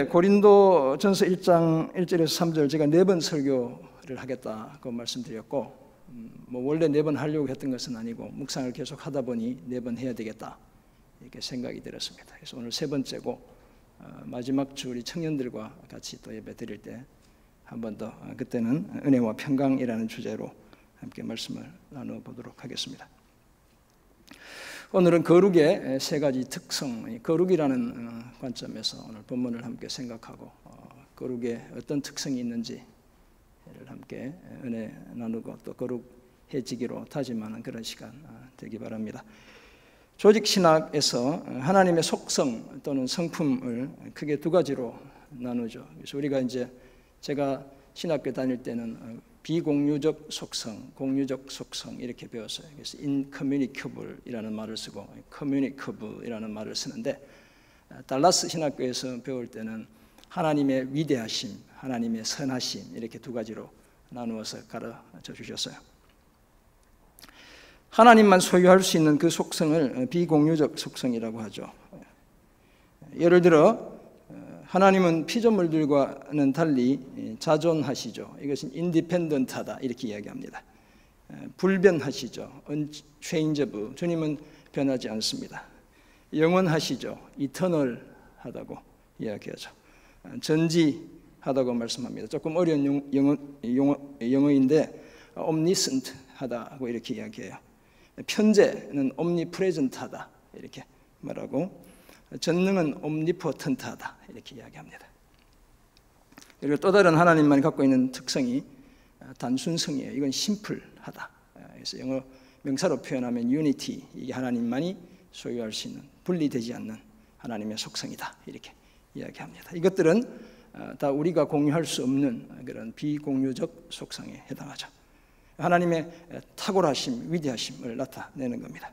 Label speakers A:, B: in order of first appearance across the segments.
A: 고린도전서 1장 1절에서 3절 제가 4번 설교를 하겠다고 말씀드렸고, 원래 4번 하려고 했던 것은 아니고 묵상을 계속 하다 보니 4번 해야 되겠다 이렇게 생각이 들었습니다. 그래서 오늘 3번째고 마지막 주 우리 청년들과 같이 또 예배 드릴 때 한 번 더 그때는 은혜와 평강이라는 주제로 함께 말씀을 나눠보도록 하겠습니다. 오늘은 거룩의 3가지 특성, 거룩이라는 관점에서 오늘 본문을 함께 생각하고 거룩에 어떤 특성이 있는지를 함께 은혜 나누고 또 거룩해지기로 다짐하는 그런 시간 되기 바랍니다. 조직신학에서 하나님의 속성 또는 성품을 크게 2가지로 나누죠. 그래서 우리가 이제 제가 신학교 다닐 때는 비공유적 속성, 공유적 속성 이렇게 배웠어요. 그래서 incommunicable이라는 말을 쓰고 communicable이라는 말을 쓰는데, 달라스 신학교에서 배울 때는 하나님의 위대하심, 하나님의 선하심 이렇게 2가지로 나누어서 가르쳐 주셨어요. 하나님만 소유할 수 있는 그 속성을 비공유적 속성이라고 하죠. 예를 들어 하나님은 피조물들과는 달리 자존하시죠. 이것은 인디펜던트하다 이렇게 이야기합니다. 불변하시죠. unchangeable. 주님은 변하지 않습니다. 영원하시죠. eternal하다고 이야기하죠. 전지하다고 말씀합니다. 조금 어려운 영어인데 omniscient하다고 이렇게 이야기해요. 편재는 omnipresent하다 이렇게 말하고, 전능은 omnipotent하다 이렇게 이야기합니다. 그리고 또 다른 하나님만이 갖고 있는 특성이 단순성이에요. 이건 심플하다. 그래서 영어 명사로 표현하면 unity, 이게 하나님만이 소유할 수 있는 분리되지 않는 하나님의 속성이다 이렇게 이야기합니다. 이것들은 다 우리가 공유할 수 없는 그런 비공유적 속성에 해당하죠. 하나님의 탁월하심, 위대하심을 나타내는 겁니다.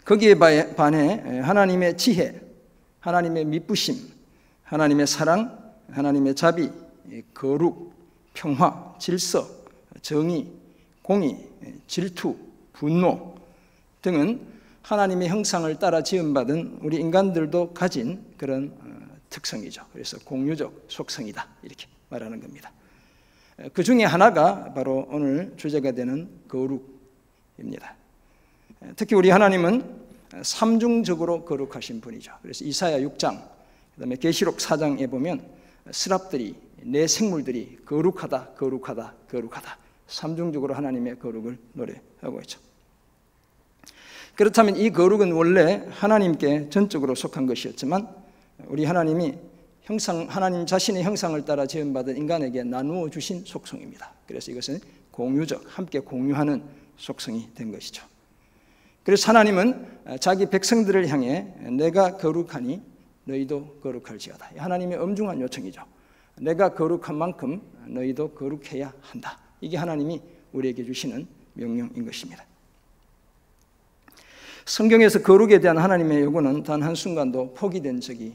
A: 거기에 반해 하나님의 지혜, 하나님의 미쁘심, 하나님의 사랑, 하나님의 자비, 거룩, 평화, 질서, 정의, 공의, 질투, 분노 등은 하나님의 형상을 따라 지음받은 우리 인간들도 가진 그런 특성이죠. 그래서 공유적 속성이다 이렇게 말하는 겁니다. 그 중에 하나가 바로 오늘 주제가 되는 거룩입니다. 특히 우리 하나님은 삼중적으로 거룩하신 분이죠. 그래서 이사야 6장, 그다음에 계시록 4장에 보면 스랍들이, 내 생물들이 거룩하다, 거룩하다, 거룩하다. 삼중적으로 하나님의 거룩을 노래하고 있죠. 그렇다면 이 거룩은 원래 하나님께 전적으로 속한 것이었지만 우리 하나님이 하나님 자신의 형상을 따라 지음받은 인간에게 나누어 주신 속성입니다. 그래서 이것은 공유적, 함께 공유하는 속성이 된 것이죠. 그래서 하나님은 자기 백성들을 향해 내가 거룩하니 너희도 거룩할지어다. 하나님의 엄중한 요청이죠. 내가 거룩한 만큼 너희도 거룩해야 한다. 이게 하나님이 우리에게 주시는 명령인 것입니다. 성경에서 거룩에 대한 하나님의 요구는 단 한순간도 포기된 적이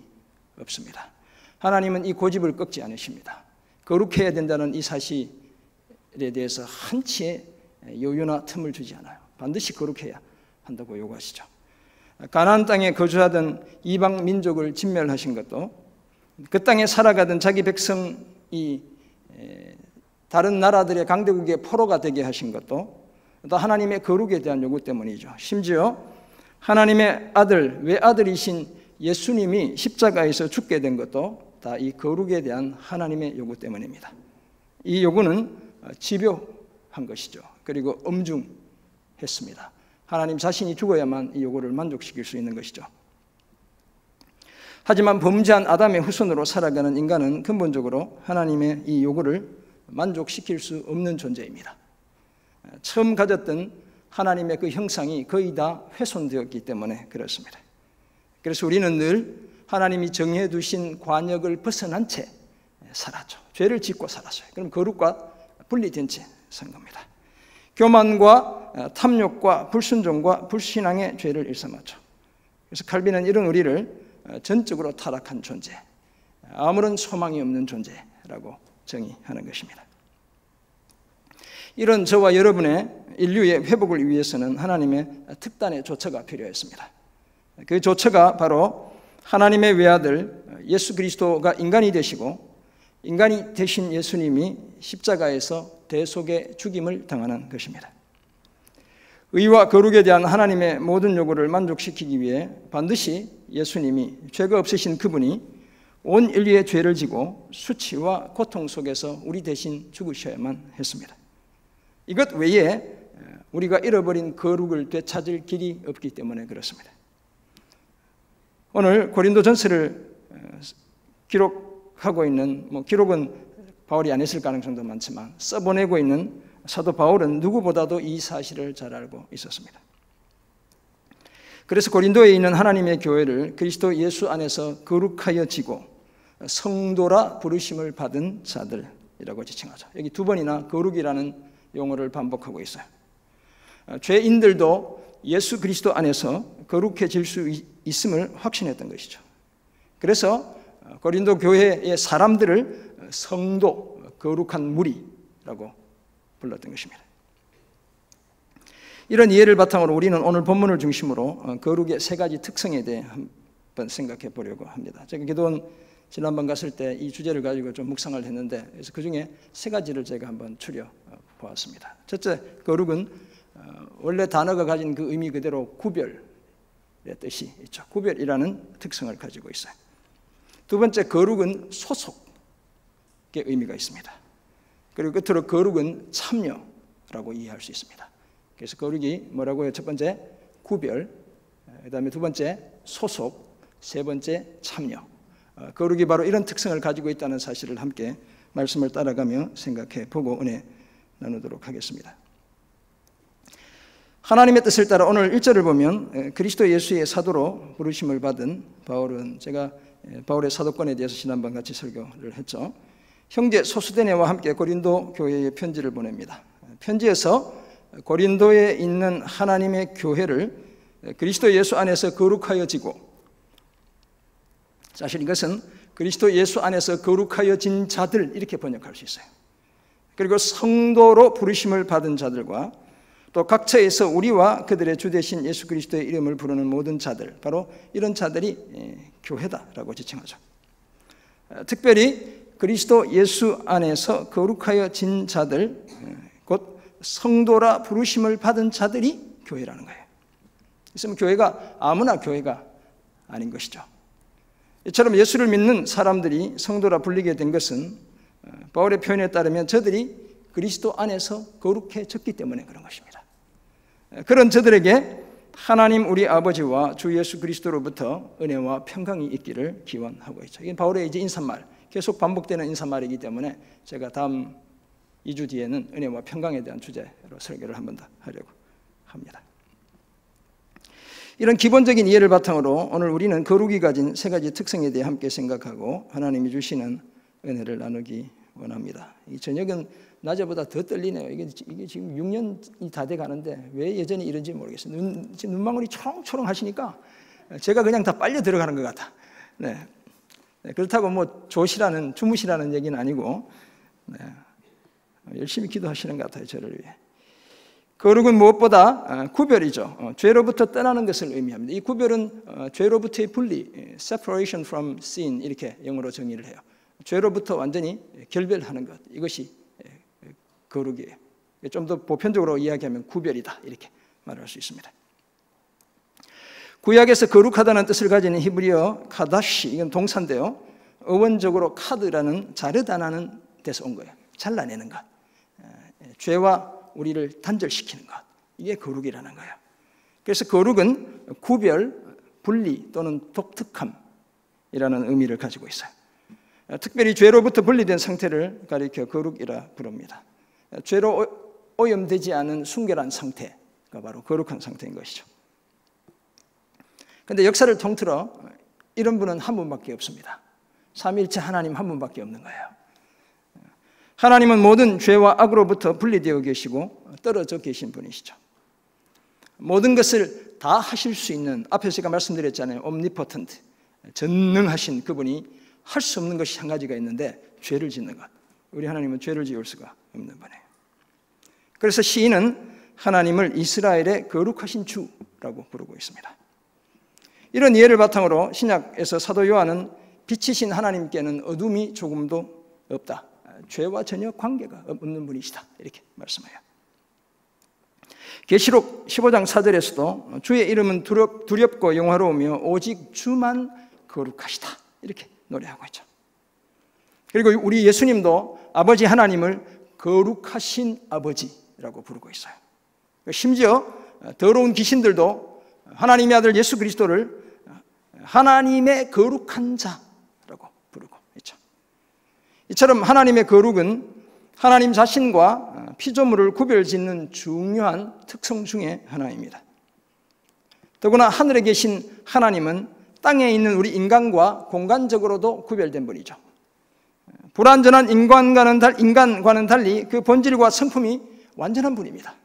A: 없습니다. 하나님은 이 고집을 꺾지 않으십니다. 거룩해야 된다는 이 사실에 대해서 한치의 여유나 틈을 주지 않아요. 반드시 거룩해야 한다고 요구하시죠. 가나안 땅에 거주하던 이방 민족을 진멸하신 것도, 그 땅에 살아가던 자기 백성이 다른 나라들의 강대국의 포로가 되게 하신 것도 또 하나님의 거룩에 대한 요구 때문이죠. 심지어 하나님의 아들, 외아들이신 예수님이 십자가에서 죽게 된 것도 다 이 거룩에 대한 하나님의 요구 때문입니다. 이 요구는 집요한 것이죠. 그리고 엄중했습니다. 하나님 자신이 죽어야만 이 요구를 만족시킬 수 있는 것이죠. 하지만 범죄한 아담의 후손으로 살아가는 인간은 근본적으로 하나님의 이 요구를 만족시킬 수 없는 존재입니다. 처음 가졌던 하나님의 그 형상이 거의 다 훼손되었기 때문에 그렇습니다. 그래서 우리는 늘 하나님이 정해 두신 관역을 벗어난 채 살았죠. 죄를 짓고 살았어요. 그럼 거룩과 분리된 채 산 겁니다. 교만과 탐욕과 불순종과 불신앙의 죄를 일삼았죠. 그래서 칼빈은 이런 우리를 전적으로 타락한 존재, 아무런 소망이 없는 존재라고 정의하는 것입니다. 이런 저와 여러분의 인류의 회복을 위해서는 하나님의 특단의 조처가 필요했습니다. 그 조처가 바로 하나님의 외아들 예수 그리스도가 인간이 되시고 인간이 되신 예수님이 십자가에서 대속의 죽임을 당하는 것입니다. 의와 거룩에 대한 하나님의 모든 요구를 만족시키기 위해 반드시 예수님이 죄가 없으신 그분이 온 인류의 죄를 지고 수치와 고통 속에서 우리 대신 죽으셔야만 했습니다. 이것 외에 우리가 잃어버린 거룩을 되찾을 길이 없기 때문에 그렇습니다. 오늘 고린도전서를 기록하고 있는, 기록은 바울이 안 했을 가능성도 많지만 써보내고 있는 사도 바울은 누구보다도 이 사실을 잘 알고 있었습니다. 그래서 고린도에 있는 하나님의 교회를 그리스도 예수 안에서 거룩하여지고 성도라 부르심을 받은 자들이라고 지칭하죠. 여기 두 번이나 거룩이라는 용어를 반복하고 있어요. 죄인들도 예수 그리스도 안에서 거룩해질 수 있음을 확신했던 것이죠. 그래서 고린도 교회의 사람들을 성도, 거룩한 무리라고 불렀던 것입니다. 이런 이해를 바탕으로 우리는 오늘 본문을 중심으로 거룩의 세 가지 특성에 대해 한번 생각해 보려고 합니다. 제가 기도원 지난번 갔을 때 이 주제를 가지고 좀 묵상을 했는데, 그래서 그 중에 세 가지를 제가 한번 추려 보았습니다. 첫째, 거룩은 원래 단어가 가진 그 의미 그대로 구별의 뜻이 있죠. 구별이라는 특성을 가지고 있어요. 두 번째, 거룩은 소속의 의미가 있습니다. 그리고 끝으로 거룩은 참여라고 이해할 수 있습니다. 그래서 거룩이 뭐라고요? 첫 번째, 구별, 그 다음에 두 번째, 소속, 세 번째, 참여. 거룩이 바로 이런 특성을 가지고 있다는 사실을 함께 말씀을 따라가며 생각해 보고 은혜 나누도록 하겠습니다. 하나님의 뜻을 따라 오늘 1절을 보면 그리스도 예수의 사도로 부르심을 받은 바울은, 제가 바울의 사도권에 대해서 지난번 같이 설교를 했죠. 형제 소스데네와 함께 고린도 교회에 편지를 보냅니다. 편지에서 고린도에 있는 하나님의 교회를 그리스도 예수 안에서 거룩하여지고, 사실 이것은 그리스도 예수 안에서 거룩하여진 자들 이렇게 번역할 수 있어요. 그리고 성도로 부르심을 받은 자들과 또 각처에서 우리와 그들의 주 되신 예수 그리스도의 이름을 부르는 모든 자들, 바로 이런 자들이 교회다라고 지칭하죠. 특별히 그리스도 예수 안에서 거룩하여진 자들, 곧 성도라 부르심을 받은 자들이 교회라는 거예요. 있으면 교회가 아무나 교회가 아닌 것이죠. 이처럼 예수를 믿는 사람들이 성도라 불리게 된 것은 바울의 표현에 따르면 저들이 그리스도 안에서 거룩해졌기 때문에 그런 것입니다. 그런 저들에게 하나님 우리 아버지와 주 예수 그리스도로부터 은혜와 평강이 있기를 기원하고 있죠. 이게 바울의 이제 인사말, 계속 반복되는 인사말이기 때문에 제가 다음 2주 뒤에는 은혜와 평강에 대한 주제로 설교를 한 번 더 하려고 합니다. 이런 기본적인 이해를 바탕으로 오늘 우리는 거룩이 가진 세 가지 특성에 대해 함께 생각하고 하나님이 주시는 은혜를 나누기 원합니다. 이 저녁은 낮에보다 더 떨리네요. 이게 지금 6년이 다 돼 가는데 왜 여전히 이런지 모르겠어요. 지금 눈망울이 초롱초롱 하시니까 제가 그냥 다 빨려 들어가는 것 같아. 네. 그렇다고 뭐 주무시라는 얘기는 아니고, 열심히 기도하시는 것 같아요, 저를 위해. 거룩은 무엇보다 구별이죠. 죄로부터 떠나는 것을 의미합니다. 이 구별은 죄로부터의 분리, separation from sin, 이렇게 영어로 정의를 해요. 죄로부터 완전히 결별하는 것, 이것이 거룩이에요. 좀 더 보편적으로 이야기하면 구별이다, 이렇게 말할 수 있습니다. 구약에서 거룩하다는 뜻을 가지는 히브리어 카다시, 이건 동사인데요, 어원적으로 카드라는 자르다라는 데서 온 거예요. 잘라내는 것, 죄와 우리를 단절시키는 것, 이게 거룩이라는 거예요. 그래서 거룩은 구별, 분리 또는 독특함이라는 의미를 가지고 있어요. 특별히 죄로부터 분리된 상태를 가리켜 거룩이라 부릅니다. 죄로 오염되지 않은 순결한 상태가 바로 거룩한 상태인 것이죠. 그런데 역사를 통틀어 이런 분은 한 분밖에 없습니다. 삼위일체 하나님 한 분밖에 없는 거예요. 하나님은 모든 죄와 악으로부터 분리되어 계시고 떨어져 계신 분이시죠. 모든 것을 다 하실 수 있는, 앞에서 제가 말씀드렸잖아요, omnipotent, 전능하신 그분이 할 수 없는 것이 한 가지가 있는데 죄를 짓는 것. 우리 하나님은 죄를 지을 수가 없는 분이에요. 그래서 시인은 하나님을 이스라엘의 거룩하신 주라고 부르고 있습니다. 이런 이해를 바탕으로 신약에서 사도 요한은 빛이신 하나님께는 어둠이 조금도 없다. 죄와 전혀 관계가 없는 분이시다. 이렇게 말씀해요. 계시록 15장 4절에서도 주의 이름은 두렵고 영화로우며 오직 주만 거룩하시다. 이렇게 노래하고 있죠. 그리고 우리 예수님도 아버지 하나님을 거룩하신 아버지라고 부르고 있어요. 심지어 더러운 귀신들도 하나님의 아들 예수 그리스도를 하나님의 거룩한 자라고 부르고 있죠. 이처럼 하나님의 거룩은 하나님 자신과 피조물을 구별짓는 중요한 특성 중에 하나입니다. 더구나 하늘에 계신 하나님은 땅에 있는 우리 인간과 공간적으로도 구별된 분이죠. 불완전한 인간과는 달리 그 본질과 성품이 완전한 분입니다.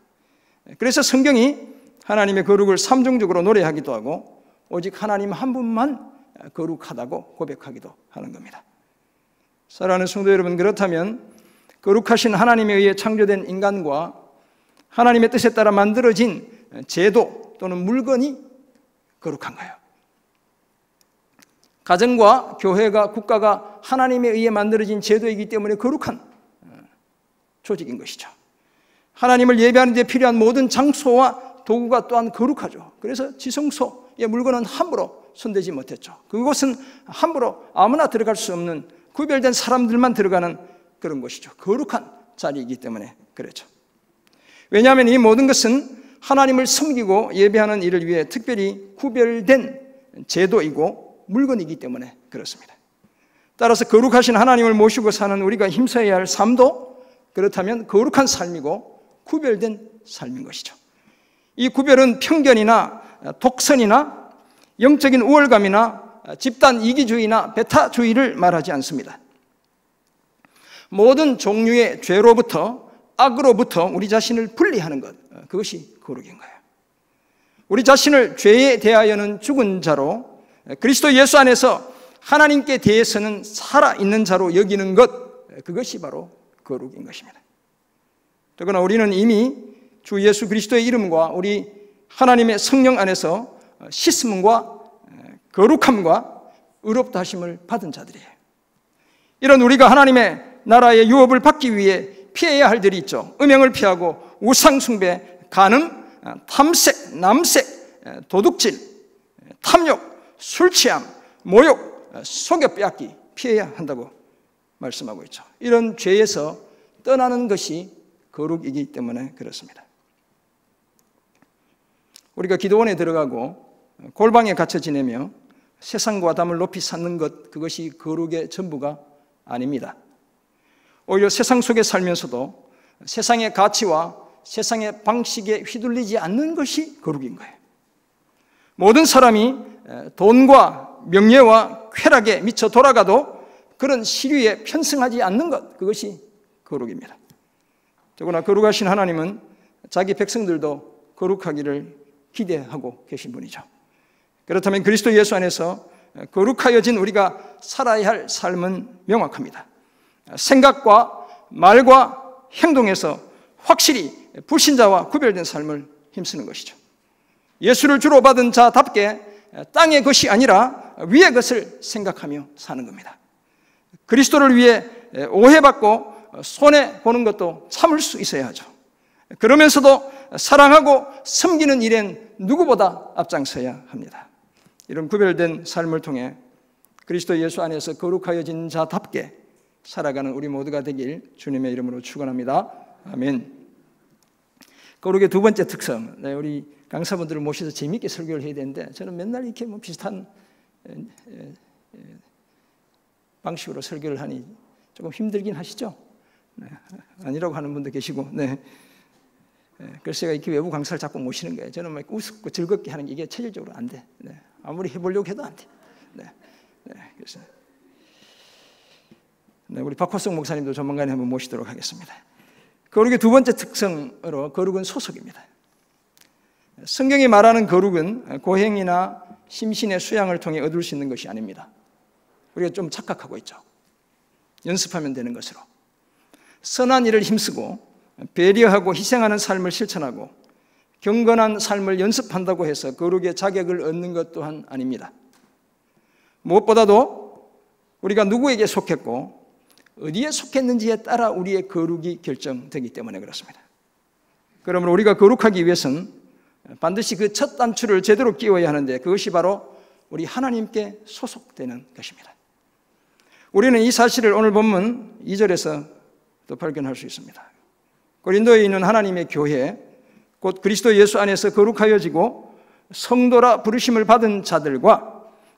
A: 그래서 성경이 하나님의 거룩을 삼중적으로 노래하기도 하고 오직 하나님 한 분만 거룩하다고 고백하기도 하는 겁니다. 사랑하는 성도 여러분, 그렇다면 거룩하신 하나님에 의해 창조된 인간과 하나님의 뜻에 따라 만들어진 제도 또는 물건이 거룩한가요? 가정과 교회가 국가가 하나님에 의해 만들어진 제도이기 때문에 거룩한 조직인 것이죠. 하나님을 예배하는 데 필요한 모든 장소와 도구가 또한 거룩하죠. 그래서 지성소의 물건은 함부로 손대지 못했죠. 그곳은 함부로 아무나 들어갈 수 없는 구별된 사람들만 들어가는 그런 곳이죠. 거룩한 자리이기 때문에 그렇죠. 왜냐하면 이 모든 것은 하나님을 섬기고 예배하는 일을 위해 특별히 구별된 제도이고 물건이기 때문에 그렇습니다. 따라서 거룩하신 하나님을 모시고 사는 우리가 힘써야 할 삶도 그렇다면 거룩한 삶이고 구별된 삶인 것이죠. 이 구별은 편견이나 독선이나 영적인 우월감이나 집단 이기주의나 배타주의를 말하지 않습니다. 모든 종류의 죄로부터 악으로부터 우리 자신을 분리하는 것, 그것이 거룩인 거예요. 우리 자신을 죄에 대하여는 죽은 자로 그리스도 예수 안에서 하나님께 대해서는 살아있는 자로 여기는 것, 그것이 바로 거룩인 것입니다. 더구나 우리는 이미 주 예수 그리스도의 이름과 우리 하나님의 성령 안에서 씻음과 거룩함과 의롭다 하심을 받은 자들이에요. 이런 우리가 하나님의 나라의 유업을 받기 위해 피해야 할 일이 있죠. 음행을 피하고 우상숭배, 간음, 탐색, 남색, 도둑질, 탐욕, 술취함, 모욕, 속여 빼앗기 피해야 한다고 말씀하고 있죠. 이런 죄에서 떠나는 것이 거룩이기 때문에 그렇습니다. 우리가 기도원에 들어가고 골방에 갇혀 지내며 세상과 담을 높이 쌓는 것, 그것이 거룩의 전부가 아닙니다. 오히려 세상 속에 살면서도 세상의 가치와 세상의 방식에 휘둘리지 않는 것이 거룩인 거예요. 모든 사람이 돈과 명예와 쾌락에 미쳐 돌아가도 그런 시류에 편승하지 않는 것, 그것이 거룩입니다. 더구나 거룩하신 하나님은 자기 백성들도 거룩하기를 기대하고 계신 분이죠. 그렇다면 그리스도 예수 안에서 거룩하여진 우리가 살아야 할 삶은 명확합니다. 생각과 말과 행동에서 확실히 불신자와 구별된 삶을 힘쓰는 것이죠. 예수를 주로 받은 자답게 땅의 것이 아니라 위의 것을 생각하며 사는 겁니다. 그리스도를 위해 오해받고 손해보는 것도 참을 수 있어야 하죠. 그러면서도 사랑하고 섬기는 일엔 누구보다 앞장서야 합니다. 이런 구별된 삶을 통해 그리스도 예수 안에서 거룩하여진 자답게 살아가는 우리 모두가 되길 주님의 이름으로 축원합니다. 아멘. 거룩의 두 번째 특성, 우리 강사분들을 모셔서 재미있게 설교를 해야 되는데 저는 맨날 이렇게 비슷한 방식으로 설교를 하니 조금 힘들긴 하시죠? 네, 아니라고 하는 분도 계시고, 네. 그래서 제가 이렇게 외부 강사를 자꾸 모시는 거예요. 저는 막 우습고 즐겁게 하는 게 이게 체질적으로 안 돼. 네. 아무리 해보려고 해도 안 돼. 네. 네. 그래서 우리 박화성 목사님도 조만간에 한번 모시도록 하겠습니다. 거룩의 두 번째 특성으로 거룩은 소속입니다. 성경이 말하는 거룩은 고행이나 심신의 수양을 통해 얻을 수 있는 것이 아닙니다. 우리가 좀 착각하고 있죠. 연습하면 되는 것으로. 선한 일을 힘쓰고 배려하고 희생하는 삶을 실천하고 경건한 삶을 연습한다고 해서 거룩의 자격을 얻는 것 또한 아닙니다. 무엇보다도 우리가 누구에게 속했고 어디에 속했는지에 따라 우리의 거룩이 결정되기 때문에 그렇습니다. 그러므로 우리가 거룩하기 위해서는 반드시 그 첫 단추를 제대로 끼워야 하는데 그것이 바로 우리 하나님께 소속되는 것입니다. 우리는 이 사실을 오늘 본문 2절에서 또 발견할 수 있습니다. 고린도에 있는 하나님의 교회, 곧 그리스도 예수 안에서 거룩하여지고 성도라 부르심을 받은 자들과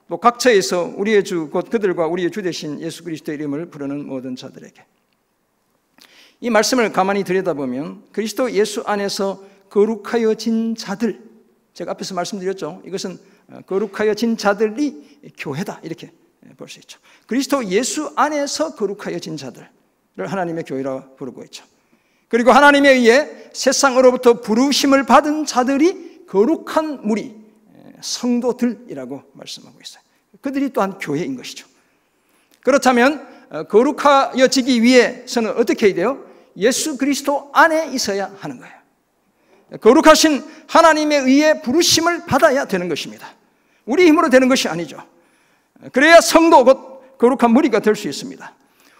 A: 또 각처에서 우리의 주, 곧 그들과 우리의 주 되신 예수 그리스도의 이름을 부르는 모든 자들에게, 이 말씀을 가만히 들여다보면 그리스도 예수 안에서 거룩하여진 자들, 제가 앞에서 말씀드렸죠. 이것은 거룩하여진 자들이 교회다, 이렇게 볼 수 있죠. 그리스도 예수 안에서 거룩하여진 자들을 하나님의 교회라 부르고 있죠. 그리고 하나님에 의해 세상으로부터 부르심을 받은 자들이 거룩한 무리, 성도들이라고 말씀하고 있어요. 그들이 또한 교회인 것이죠. 그렇다면 거룩하여지기 위해서는 어떻게 해야 돼요? 예수 그리스도 안에 있어야 하는 거예요. 거룩하신 하나님에 의해 부르심을 받아야 되는 것입니다. 우리 힘으로 되는 것이 아니죠. 그래야 성도, 곧 거룩한 무리가 될 수 있습니다.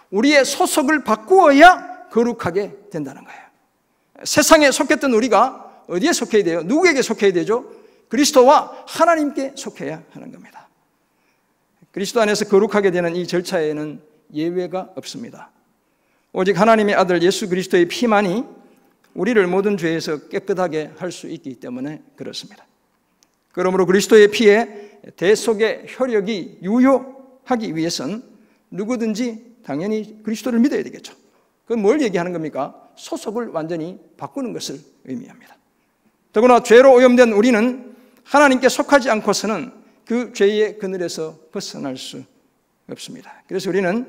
A: 우리의 소속을 바꾸어야 거룩하게 된다는 거예요. 세상에 속했던 우리가 어디에 속해야 돼요? 누구에게 속해야 되죠? 그리스도와 하나님께 속해야 하는 겁니다. 그리스도 안에서 거룩하게 되는 이 절차에는 예외가 없습니다. 오직 하나님의 아들 예수 그리스도의 피만이 우리를 모든 죄에서 깨끗하게 할 수 있기 때문에 그렇습니다. 그러므로 그리스도의 피에 대속의 효력이 유효하기 위해서는 누구든지 당연히 그리스도를 믿어야 되겠죠. 그건 뭘 얘기하는 겁니까? 소속을 완전히 바꾸는 것을 의미합니다. 더구나 죄로 오염된 우리는 하나님께 속하지 않고서는 그 죄의 그늘에서 벗어날 수 없습니다. 그래서 우리는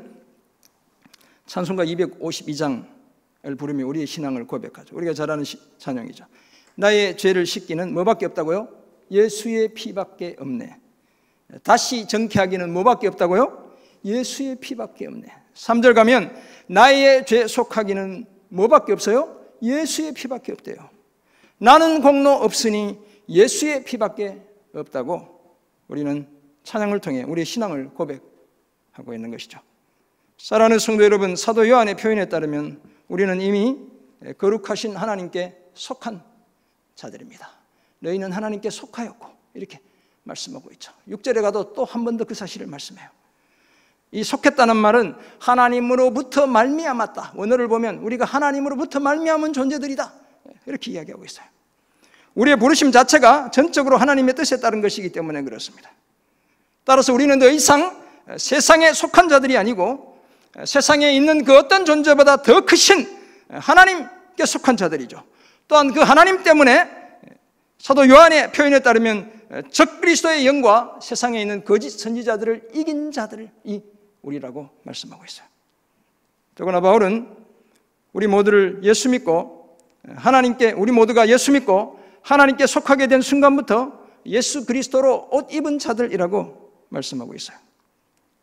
A: 찬송가 252장을 부르며 우리의 신앙을 고백하죠. 우리가 잘 아는 찬양이죠. 나의 죄를 씻기는 뭐밖에 없다고요? 예수의 피밖에 없네. 다시 정케하기는 뭐밖에 없다고요? 예수의 피밖에 없네. 3절 가면 나의 죄 속하기는 뭐밖에 없어요? 예수의 피밖에 없대요. 나는 공로 없으니 예수의 피밖에 없다고 우리는 찬양을 통해 우리의 신앙을 고백하고 있는 것이죠. 사랑하는 성도 여러분, 사도 요한의 표현에 따르면 우리는 이미 거룩하신 하나님께 속한 자들입니다. 너희는 하나님께 속하였고, 이렇게 말씀하고 있죠. 6절에 가도 또 한 번 더 그 사실을 말씀해요. 이 속했다는 말은 하나님으로부터 말미암았다. 원어를 보면 우리가 하나님으로부터 말미암은 존재들이다, 이렇게 이야기하고 있어요. 우리의 부르심 자체가 전적으로 하나님의 뜻에 따른 것이기 때문에 그렇습니다. 따라서 우리는 더 이상 세상에 속한 자들이 아니고 세상에 있는 그 어떤 존재보다 더 크신 하나님께 속한 자들이죠. 또한 그 하나님 때문에 사도 요한의 표현에 따르면 적그리스도의 영과 세상에 있는 거짓 선지자들을 이긴 자들이 우리라고 말씀하고 있어요. 더구나 바울은 우리 모두를 예수 믿고 우리 모두가 예수 믿고 하나님께 속하게 된 순간부터 예수 그리스도로 옷 입은 자들이라고 말씀하고 있어요.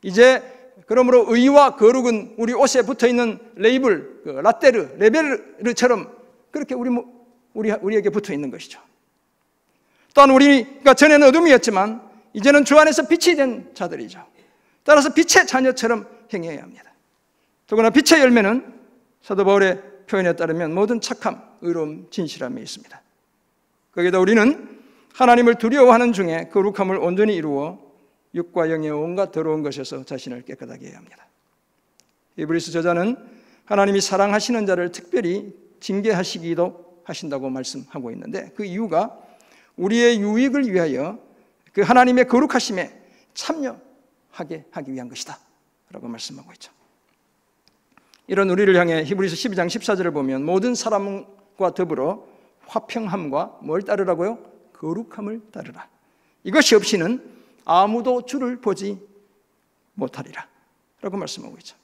A: 이제 그러므로 의와 거룩은 우리 옷에 붙어있는 레이블, 라떼르, 레베르처럼 그렇게 우리에게 붙어있는 것이죠. 또한 우리가 전에는 어둠이었지만 이제는 주 안에서 빛이 된 자들이죠. 따라서 빛의 자녀처럼 행해야 합니다. 더구나 빛의 열매는 사도 바울의 표현에 따르면 모든 착함, 의로움, 진실함이 있습니다. 거기다 우리는 하나님을 두려워하는 중에 거룩함을 온전히 이루어 육과 영의 온갖 더러운 것에서 자신을 깨끗하게 해야 합니다. 히브리서 저자는 하나님이 사랑하시는 자를 특별히 징계하시기도 하신다고 말씀하고 있는데 그 이유가 우리의 유익을 위하여 그 하나님의 거룩하심에 참여하게 하기 위한 것이다 라고 말씀하고 있죠. 이런 우리를 향해 히브리서 12장 14절을 보면 모든 사람과 더불어 화평함과 뭘 따르라고요? 거룩함을 따르라. 이것이 없이는 아무도 주를 보지 못하리라 라고 말씀하고 있죠.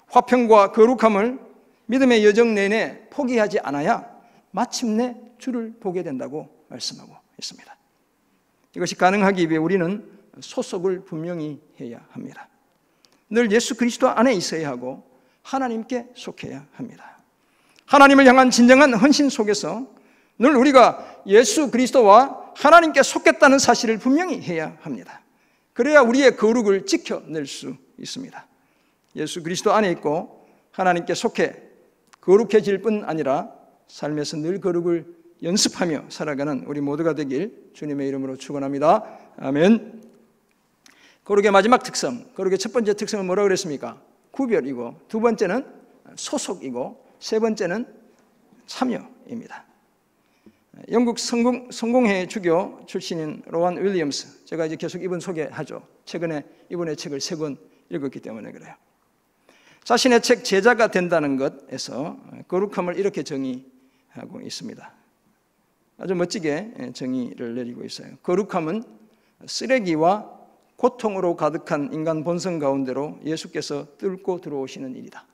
A: 화평과 거룩함을 믿음의 여정 내내 포기하지 않아야 마침내 주를 보게 된다고 말씀하고 있습니다. 이것이 가능하기 위해 우리는 소속을 분명히 해야 합니다. 늘 예수 그리스도 안에 있어야 하고 하나님께 속해야 합니다. 하나님을 향한 진정한 헌신 속에서 늘 우리가 예수 그리스도와 하나님께 속했다는 사실을 분명히 해야 합니다. 그래야 우리의 거룩을 지켜낼 수 있습니다. 예수 그리스도 안에 있고 하나님께 속해 거룩해질 뿐 아니라 삶에서 늘 거룩을 연습하며 살아가는 우리 모두가 되길 주님의 이름으로 축원합니다. 아멘. 거룩의 마지막 특성, 거룩의 첫 번째 특성은 뭐라고 그랬습니까? 구별이고, 두 번째는 소속이고, 세 번째는 참여입니다. 영국 성공회 주교 출신인 로완 윌리엄스, 제가 이제 계속 이분 소개하죠. 최근에 이분의 책을 3권 읽었기 때문에 그래요. 자신의 책 제자가 된다는 것에서 거룩함을 이렇게 정의하고 있습니다. 아주 멋지게 정의를 내리고 있어요. 거룩함은 쓰레기와 고통으로 가득한 인간 본성 가운데로 예수께서 뚫고 들어오시는 일이다.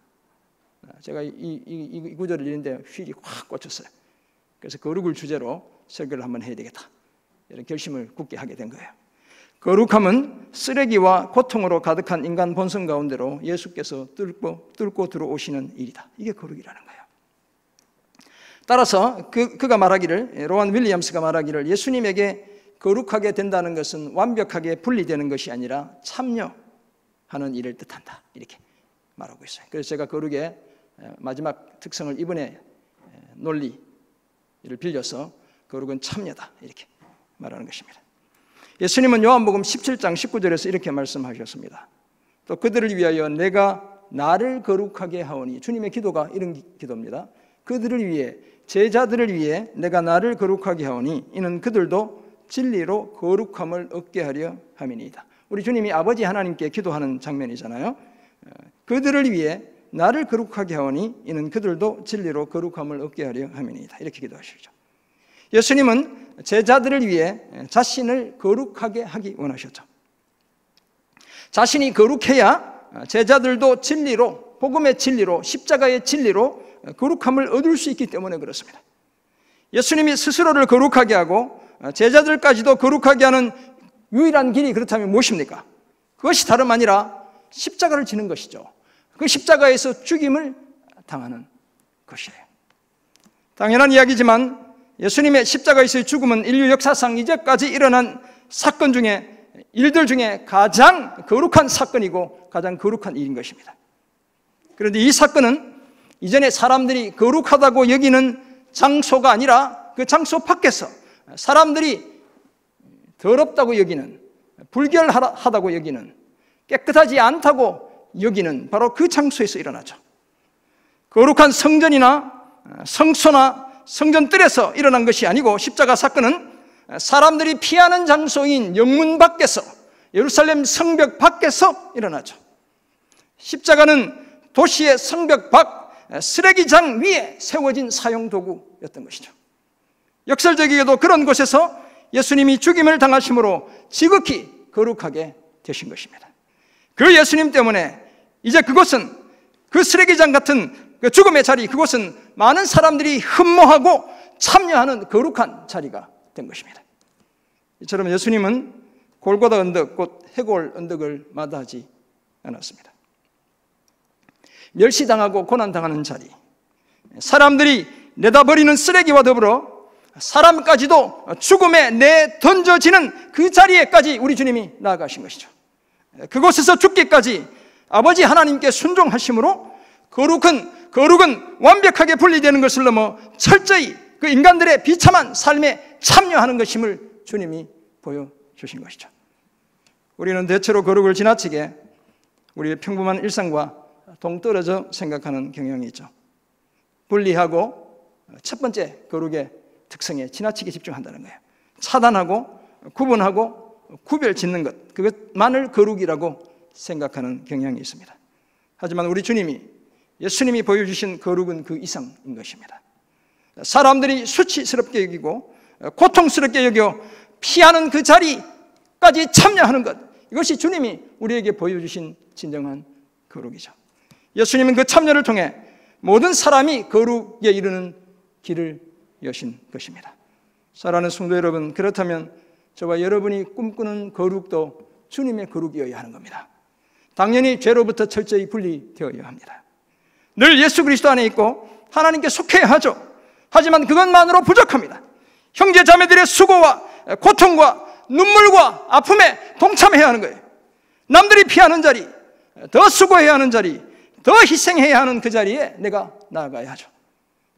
A: 제가 이 구절을 읽는데 휠이 확 꽂혔어요. 그래서 거룩을 주제로 설교를 한번 해야 되겠다, 이런 결심을 굳게 하게 된 거예요. 거룩함은 쓰레기와 고통으로 가득한 인간 본성 가운데로 예수께서 뚫고 들어오시는 일이다. 이게 거룩이라는 거예요. 따라서 그가 말하기를, 로완 윌리엄스가 말하기를, 예수님에게 거룩하게 된다는 것은 완벽하게 분리되는 것이 아니라 참여하는 일을 뜻한다, 이렇게 말하고 있어요. 그래서 제가 거룩의 마지막 특성을 이번에 논리를 빌려서 거룩은 참여다, 이렇게 말하는 것입니다. 예수님은 요한복음 17장 19절에서 이렇게 말씀하셨습니다. 또 그들을 위하여 내가 나를 거룩하게 하오니, 주님의 기도가 이런 기도입니다. 그들을 위해, 제자들을 위해 내가 나를 거룩하게 하오니 이는 그들도 진리로 거룩함을 얻게 하려 함이니이다. 우리 주님이 아버지 하나님께 기도하는 장면이잖아요. 그들을 위해 나를 거룩하게 하오니 이는 그들도 진리로 거룩함을 얻게 하려 함이니이다. 이렇게 기도하시죠. 예수님은 제자들을 위해 자신을 거룩하게 하기 원하셨죠. 자신이 거룩해야 제자들도 진리로, 복음의 진리로, 십자가의 진리로 거룩함을 얻을 수 있기 때문에 그렇습니다. 예수님이 스스로를 거룩하게 하고 제자들까지도 거룩하게 하는 유일한 길이 그렇다면 무엇입니까? 그것이 다름 아니라 십자가를 지는 것이죠. 그 십자가에서 죽임을 당하는 것이에요. 당연한 이야기지만 예수님의 십자가에서의 죽음은 인류 역사상 이제까지 일어난 사건 중에, 일들 중에 가장 거룩한 사건이고 가장 거룩한 일인 것입니다. 그런데 이 사건은 이전에 사람들이 거룩하다고 여기는 장소가 아니라 그 장소 밖에서 사람들이 더럽다고 여기는, 불결하다고 여기는, 깨끗하지 않다고 여기는 바로 그 장소에서 일어나죠. 거룩한 성전이나 성소나 성전뜰에서 일어난 것이 아니고, 십자가 사건은 사람들이 피하는 장소인 영문 밖에서, 예루살렘 성벽 밖에서 일어나죠. 십자가는 도시의 성벽 밖 쓰레기장 위에 세워진 사용도구였던 것이죠. 역설적이게도 그런 곳에서 예수님이 죽임을 당하심으로 지극히 거룩하게 되신 것입니다. 그 예수님 때문에 이제 그곳은, 그 쓰레기장 같은 그 죽음의 자리, 그곳은 많은 사람들이 흠모하고 참여하는 거룩한 자리가 된 것입니다. 이처럼 예수님은 골고다 언덕, 곧 해골 언덕을 마다하지 않았습니다. 멸시당하고 고난당하는 자리, 사람들이 내다버리는 쓰레기와 더불어 사람까지도 죽음에 내던져지는 그 자리에까지 우리 주님이 나아가신 것이죠. 그곳에서 죽기까지 아버지 하나님께 순종하심으로 거룩은 완벽하게 분리되는 것을 넘어 철저히 그 인간들의 비참한 삶에 참여하는 것임을 주님이 보여주신 것이죠. 우리는 대체로 거룩을 지나치게 우리의 평범한 일상과 동떨어져 생각하는 경향이 있죠. 분리하고 첫 번째 거룩의 특성에 지나치게 집중한다는 거예요. 차단하고 구분하고 구별 짓는 것, 그것만을 거룩이라고 생각하는 경향이 있습니다. 하지만 우리 주님이, 예수님이 보여주신 거룩은 그 이상인 것입니다. 사람들이 수치스럽게 여기고 고통스럽게 여겨 피하는 그 자리까지 참여하는 것, 이것이 주님이 우리에게 보여주신 진정한 거룩이죠. 예수님은 그 참여를 통해 모든 사람이 거룩에 이르는 길을 여신 것입니다. 사랑하는 성도 여러분, 그렇다면 저와 여러분이 꿈꾸는 거룩도 주님의 거룩이어야 하는 겁니다. 당연히 죄로부터 철저히 분리되어야 합니다. 늘 예수 그리스도 안에 있고 하나님께 속해야 하죠. 하지만 그것만으로 부족합니다. 형제 자매들의 수고와 고통과 눈물과 아픔에 동참해야 하는 거예요. 남들이 피하는 자리, 더 수고해야 하는 자리, 더 희생해야 하는 그 자리에 내가 나아가야 하죠.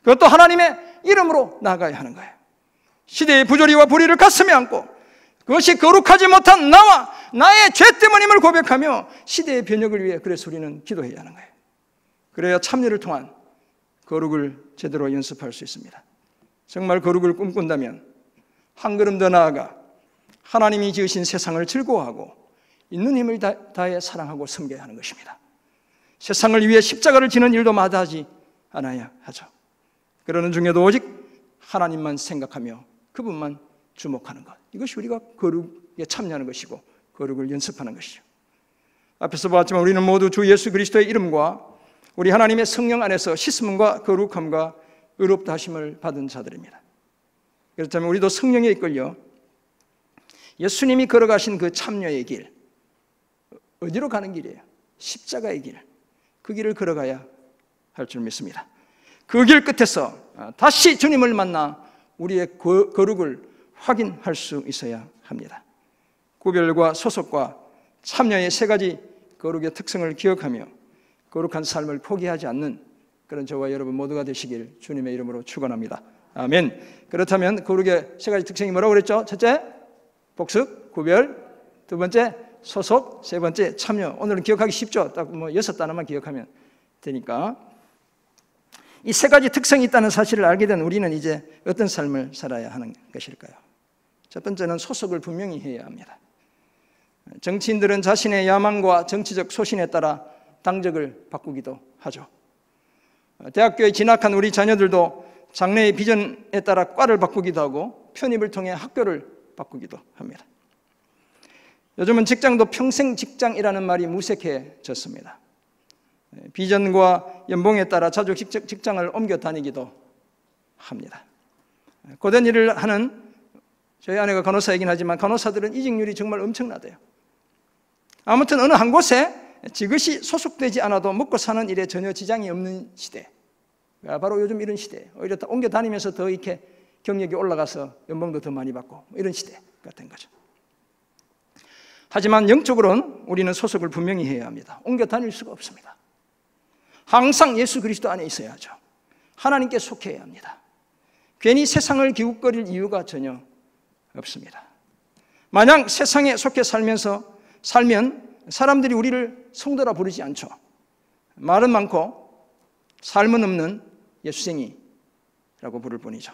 A: 그것도 하나님의 이름으로 나아가야 하는 거예요. 시대의 부조리와 불의를 가슴에 안고 그것이 거룩하지 못한 나와 나의 죄 때문임을 고백하며 시대의 변혁을 위해 그래서 우리는 기도해야 하는 거예요. 그래야 참여를 통한 거룩을 제대로 연습할 수 있습니다. 정말 거룩을 꿈꾼다면 한 걸음 더 나아가 하나님이 지으신 세상을 즐거워하고 있는 힘을 다해 사랑하고 섬겨야 하는 것입니다. 세상을 위해 십자가를 지는 일도 마다하지 않아야 하죠. 그러는 중에도 오직 하나님만 생각하며 그분만 주목하는 것, 이것이 우리가 거룩에 참여하는 것이고 거룩을 연습하는 것이죠. 앞에서 보았지만 우리는 모두 주 예수 그리스도의 이름과 우리 하나님의 성령 안에서 씻음과 거룩함과 의롭다 하심을 받은 자들입니다. 그렇다면 우리도 성령에 이끌려 예수님이 걸어가신 그 참여의 길, 어디로 가는 길이에요? 십자가의 길, 그 길을 걸어가야 할 줄 믿습니다. 그 길 끝에서 다시 주님을 만나 우리의 거룩을 확인할 수 있어야 합니다. 구별과 소속과 참여의 세 가지 거룩의 특성을 기억하며 거룩한 삶을 포기하지 않는 그런 저와 여러분 모두가 되시길 주님의 이름으로 축원합니다. 아멘. 그렇다면 거룩의 세 가지 특성이 뭐라고 그랬죠? 첫째, 복습, 구별. 두 번째, 소속. 세 번째, 참여. 오늘은 기억하기 쉽죠? 딱 뭐 6단어만 기억하면 되니까. 이 세 가지 특성이 있다는 사실을 알게 된 우리는 이제 어떤 삶을 살아야 하는 것일까요? 첫 번째는 소속을 분명히 해야 합니다. 정치인들은 자신의 야망과 정치적 소신에 따라 당적을 바꾸기도 하죠. 대학교에 진학한 우리 자녀들도 장래의 비전에 따라 과를 바꾸기도 하고 편입을 통해 학교를 바꾸기도 합니다. 요즘은 직장도 평생 직장이라는 말이 무색해졌습니다. 비전과 연봉에 따라 자주 직장을 옮겨 다니기도 합니다. 고된 일을 하는 저희 아내가 간호사이긴 하지만 간호사들은 이직률이 정말 엄청나대요. 아무튼 어느 한 곳에 지그시 소속되지 않아도 먹고 사는 일에 전혀 지장이 없는 시대, 바로 요즘 이런 시대예요. 오히려 옮겨 다니면서 더 이렇게 경력이 올라가서 연봉도 더 많이 받고 이런 시대 같은 거죠. 하지만 영적으로는 우리는 소속을 분명히 해야 합니다. 옮겨 다닐 수가 없습니다. 항상 예수 그리스도 안에 있어야죠. 하나님께 속해야 합니다. 괜히 세상을 기웃거릴 이유가 전혀 없습니다. 만약 세상에 속해 살면 사람들이 우리를 성도라 부르지 않죠. 말은 많고 삶은 없는 예수쟁이라고 부를 뿐이죠.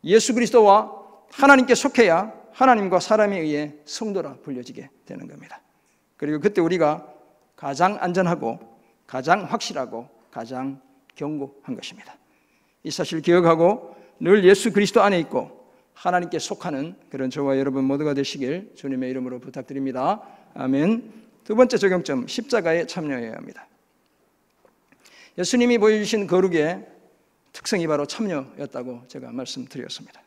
A: 예수 그리스도와 하나님께 속해야 하나님과 사람에 의해 성도라 불려지게 되는 겁니다. 그리고 그때 우리가 가장 안전하고 가장 확실하고 가장 견고한 것입니다. 이 사실을 기억하고 늘 예수 그리스도 안에 있고 하나님께 속하는 그런 저와 여러분 모두가 되시길 주님의 이름으로 부탁드립니다. 아멘. 두 번째 적용점, 십자가에 참여해야 합니다. 예수님이 보여주신 거룩의 특성이 바로 참여였다고 제가 말씀드렸습니다.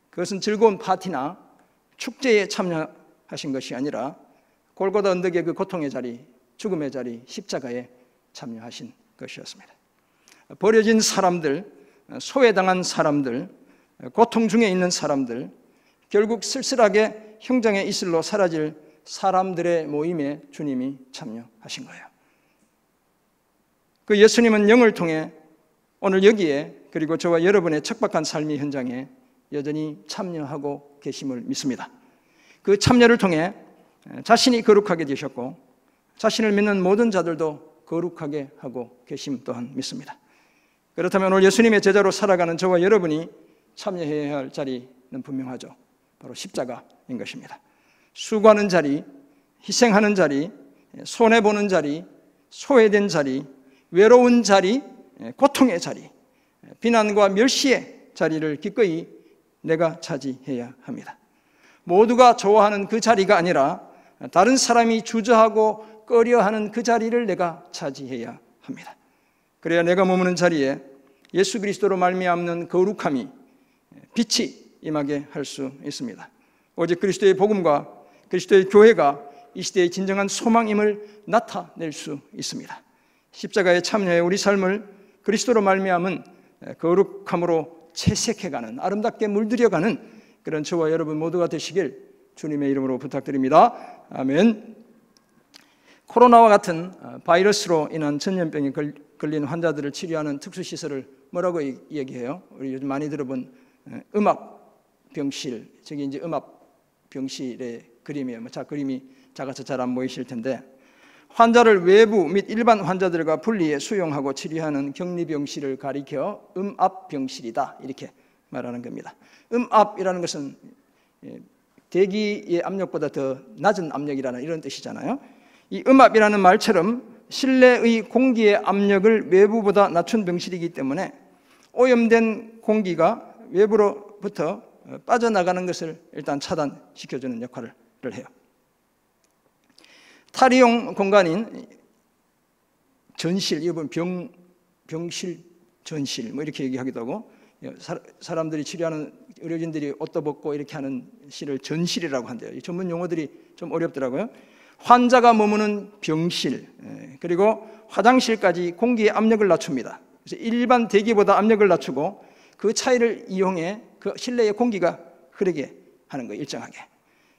A: 그것은 즐거운 파티나 축제에 참여하신 것이 아니라 골고다 언덕의 그 고통의 자리, 죽음의 자리, 십자가에 참여하신 것이었습니다. 버려진 사람들, 소외당한 사람들, 고통 중에 있는 사람들, 결국 쓸쓸하게 형장의 이슬로 사라질 사람들의 모임에 주님이 참여하신 거예요. 그 예수님은 영을 통해 오늘 여기에 그리고 저와 여러분의 척박한 삶의 현장에 여전히 참여하고 계심을 믿습니다. 그 참여를 통해 자신이 거룩하게 되셨고 자신을 믿는 모든 자들도 거룩하게 하고 계심 또한 믿습니다. 그렇다면 오늘 예수님의 제자로 살아가는 저와 여러분이 참여해야 할 자리는 분명하죠. 바로 십자가인 것입니다. 수고하는 자리, 희생하는 자리, 손해보는 자리, 소외된 자리, 외로운 자리, 고통의 자리, 비난과 멸시의 자리를 기꺼이 내가 차지해야 합니다. 모두가 좋아하는 그 자리가 아니라 다른 사람이 주저하고 꺼려하는 그 자리를 내가 차지해야 합니다. 그래야 내가 머무는 자리에 예수 그리스도로 말미암는 거룩함이 빛이 임하게 할 수 있습니다. 오직 그리스도의 복음과 그리스도의 교회가 이 시대의 진정한 소망임을 나타낼 수 있습니다. 십자가에 참여해 우리 삶을 그리스도로 말미암은 거룩함으로 채색해가는, 아름답게 물들여가는 그런 저와 여러분 모두가 되시길 주님의 이름으로 부탁드립니다. 아멘. 코로나와 같은 바이러스로 인한 전염병에 걸린 환자들을 치료하는 특수시설을 뭐라고 얘기해요? 우리 요즘 많이 들어본 음압병실, 저기 이제 음압병실의 그림이에요. 그림이 작아서 잘 안 보이실 텐데, 환자를 외부 및 일반 환자들과 분리해 수용하고 치료하는 격리병실을 가리켜 음압병실이다, 이렇게 말하는 겁니다. 음압이라는 것은 대기의 압력보다 더 낮은 압력이라는 이런 뜻이잖아요. 이 음압이라는 말처럼 실내의 공기의 압력을 외부보다 낮춘 병실이기 때문에 오염된 공기가 외부로부터 빠져나가는 것을 일단 차단시켜주는 역할을 해요. 탈의용 공간인 전실, 이번 병실 전실 뭐 이렇게 얘기하기도 하고, 사람들이 치료하는 의료진들이 옷도 벗고 이렇게 하는 실을 전실이라고 한대요. 이 전문 용어들이 좀 어렵더라고요. 환자가 머무는 병실, 그리고 화장실까지 공기의 압력을 낮춥니다. 그래서 일반 대기보다 압력을 낮추고 그 차이를 이용해 그 실내의 공기가 흐르게 하는 거예요, 일정하게.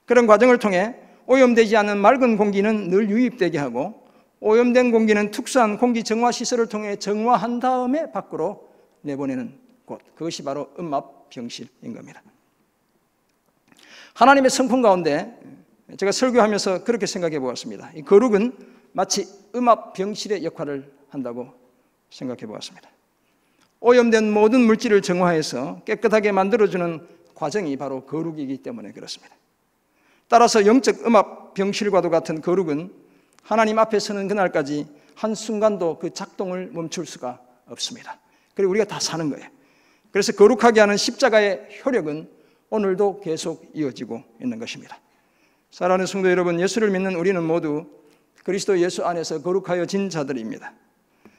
A: 그런 과정을 통해 오염되지 않은 맑은 공기는 늘 유입되게 하고, 오염된 공기는 특수한 공기 정화 시설을 통해 정화한 다음에 밖으로 내보내는 곳, 그것이 바로 음압병실인 겁니다. 하나님의 성품 가운데 제가 설교하면서 그렇게 생각해 보았습니다. 이 거룩은 마치 음압병실의 역할을 한다고 생각해 보았습니다. 오염된 모든 물질을 정화해서 깨끗하게 만들어주는 과정이 바로 거룩이기 때문에 그렇습니다. 따라서 영적 음압병실과도 같은 거룩은 하나님 앞에 서는 그날까지 한순간도 그 작동을 멈출 수가 없습니다. 그리고 우리가 다 사는 거예요. 그래서 거룩하게 하는 십자가의 효력은 오늘도 계속 이어지고 있는 것입니다. 사랑하는 성도 여러분, 예수를 믿는 우리는 모두 그리스도 예수 안에서 거룩하여진 자들입니다.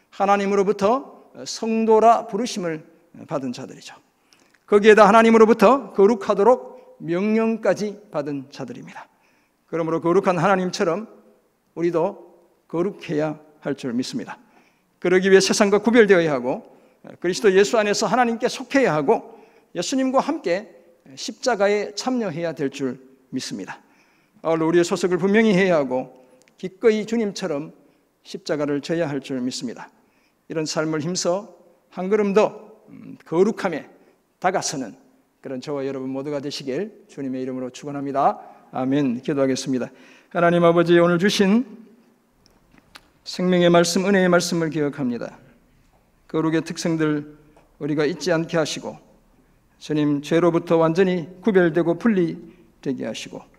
A: 하나님으로부터 성도라 부르심을 받은 자들이죠. 거기에다 하나님으로부터 거룩하도록 명령까지 받은 자들입니다. 그러므로 거룩한 하나님처럼 우리도 거룩해야 할 줄 믿습니다. 그러기 위해 세상과 구별되어야 하고, 그리스도 예수 안에서 하나님께 속해야 하고, 예수님과 함께 십자가에 참여해야 될 줄 믿습니다. 아울러 우리의 소속을 분명히 해야 하고 기꺼이 주님처럼 십자가를 져야 할 줄 믿습니다. 이런 삶을 힘써 한 걸음 더 거룩함에 다가서는 그런 저와 여러분 모두가 되시길 주님의 이름으로 축원합니다. 아멘. 기도하겠습니다. 하나님 아버지, 오늘 주신 생명의 말씀, 은혜의 말씀을 기억합니다. 거룩의 특성들 우리가 잊지 않게 하시고, 주님 죄로부터 완전히 구별되고 분리되게 하시고,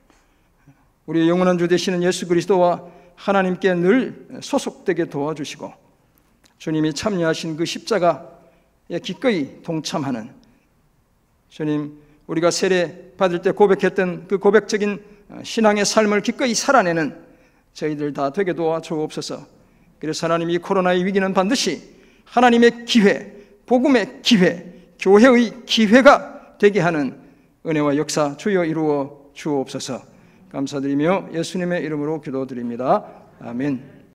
A: 우리의 영원한 주 되시는 예수 그리스도와 하나님께 늘 소속되게 도와주시고, 주님이 참여하신 그 십자가에 기꺼이 동참하는, 주님 우리가 세례 받을 때 고백했던 그 고백적인 신앙의 삶을 기꺼이 살아내는 저희들 다 되게 도와주옵소서. 그래서 하나님, 이 코로나의 위기는 반드시 하나님의 기회, 복음의 기회, 교회의 기회가 되게 하는 은혜와 역사 주여 이루어 주옵소서. 감사드리며 예수님의 이름으로 기도드립니다. 아멘.